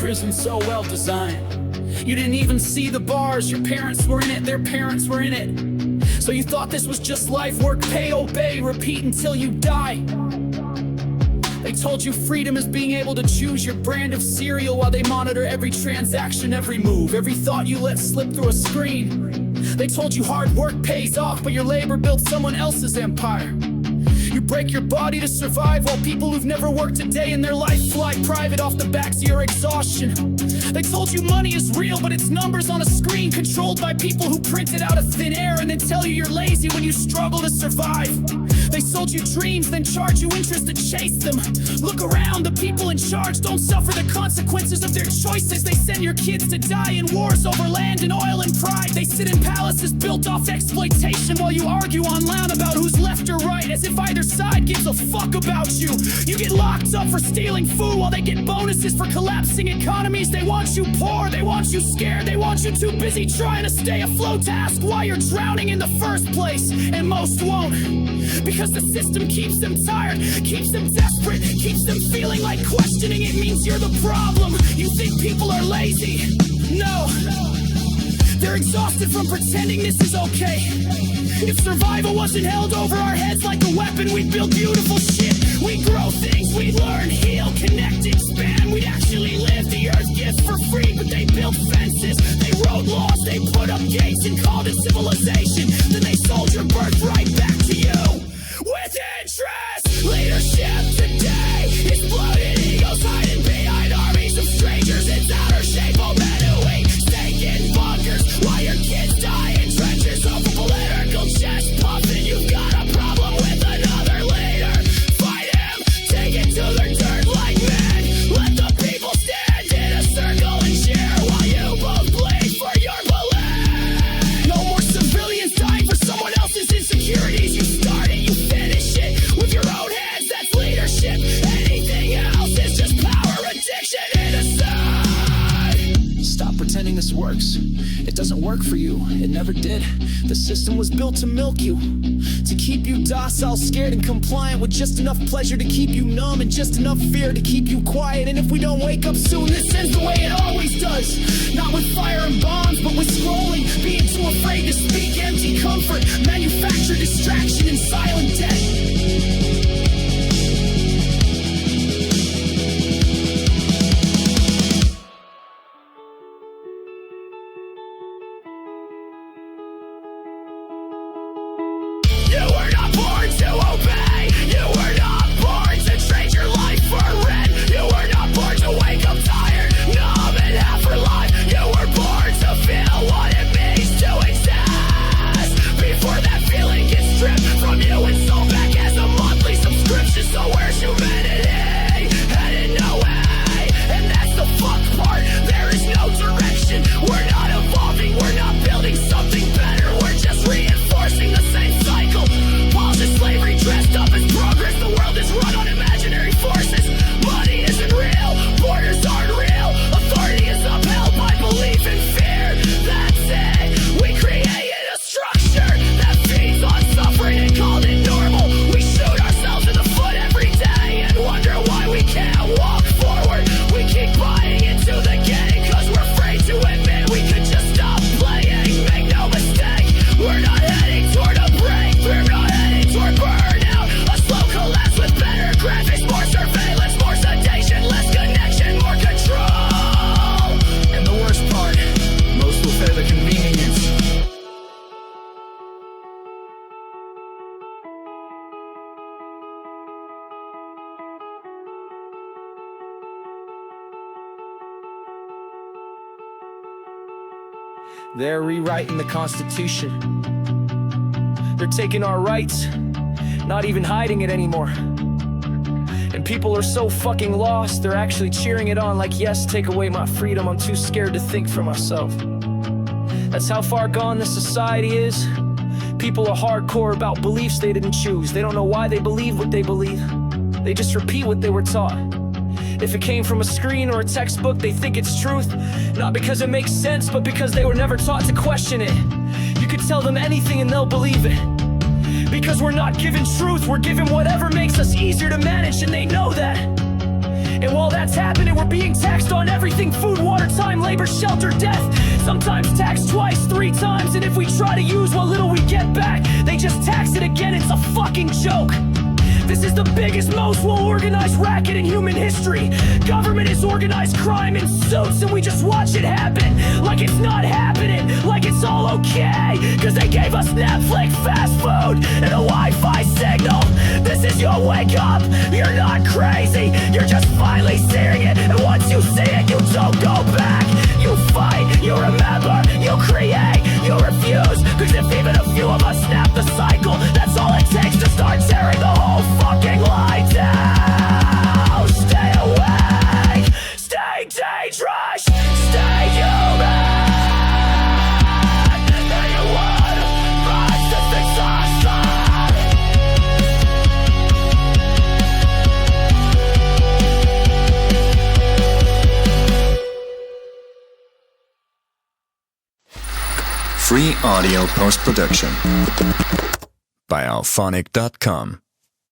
prison so well designed. You didn't even see the bars, your parents were in it, their parents were in it. So you thought this was just life, work, pay, obey, repeat until you die. They told you freedom is being able to choose your brand of cereal while they monitor every transaction, every move, every thought you let slip through a screen. They told you hard work pays off, but your labor built someone else's empire. You break your body to survive while people who've never worked a day in their life fly private off the backs of your exhaustion. They told you money is real, but it's numbers on a screen controlled by people who print it out of thin air and then tell you you're lazy when you struggle to survive. They sold you dreams, then charge you interest to chase them. Look around, the people in charge don't suffer the consequences of their choices. They send your kids to die in wars over land and oil and pride. They sit in palaces built off exploitation while you argue online about who's left or right, as if either side gives a fuck about you. You get locked up for stealing food while they get bonuses for collapsing economies. They want you poor, they want you scared, they want you too busy trying to stay afloat to ask why you're drowning in the first place. And most won't, because the system keeps them tired, keeps them desperate, keeps them feeling like questioning it means you're the problem. You think people are lazy? No, they're exhausted from pretending this is okay. If survival wasn't held over our heads like a weapon, we'd build beautiful shit. We'd grow things, we'd learn, heal, connect, expand. We'd actually live the earth gives for free, but they built fences, they wrote laws, they put up gates and called it civilization. Then they sold your works. It doesn't work for you, it never did. The system was built to milk you, to keep you docile, scared and compliant, with just enough pleasure to keep you numb and just enough fear to keep you quiet. And if we don't wake up soon, this ends the way it always does. Not with fire and bombs, but with scrolling, being too afraid to speak empty comfort, manufactured distraction and silent death. You were not born to obey. You were not born to trade your life for rent. You were not born to wake up tired, numb and half for life. You were born to feel what it means to exist, before that feeling gets stripped from you and sold back as a monthly subscription. So where's humanity? Headed nowhere. And that's the fuck part. There is no direction. We're not evolving. We're not building something better. We're just reinforcing the same cycle. Balls of slavery dressed up as progress. The world is run on imaginary forces. Money isn't real. Borders aren't real. Authority is upheld by belief and fear. That's it. We created a structure that feeds on suffering and called it normal. We shoot ourselves in the foot every day and wonder why we can't walk forward. We keep buying into the game cause we're afraid to admit we could just stop playing. Make no mistake, we're not heading toward a breakthrough. We're not heading toward burnout. A slow collapse with better graphics, more surveillance, more sedation, less connection, more control. And the worst part, most will fear the convenience. They're rewriting the Constitution. They're taking our rights, not even hiding it anymore. And people are so fucking lost, they're actually cheering it on like, yes, take away my freedom, I'm too scared to think for myself. That's how far gone this society is. People are hardcore about beliefs they didn't choose. They don't know why they believe what they believe. They just repeat what they were taught. If it came from a screen or a textbook, they think it's truth. Not because it makes sense, but because they were never taught to question it. You could tell them anything and they'll believe it. Because we're not given truth, we're given whatever makes us easier to manage, and they know that. And while that's happening, we're being taxed on everything: food, water, time, labor, shelter, death. Sometimes taxed twice, 3 times, and if we try to use what little we get back, they just tax it again. It's a fucking joke. This is the biggest, most well-organized racket in human history. Government is organized crime in suits, and we just watch it happen like it's not happening, like it's all okay. Cause they gave us Netflix, fast food, and a Wi-Fi signal. This is your wake up. You're not crazy, you're just finally seeing it. And once you see it, you don't go back. You fight, you remember, you create, you refuse. Cause if even a few of us snap the cycle, that's all it takes to start tearing the whole fucking lie down. Stay awake, stay dangerous, stay human. Anyone rise to exhaustion. Free audio post-production by alphonic.com.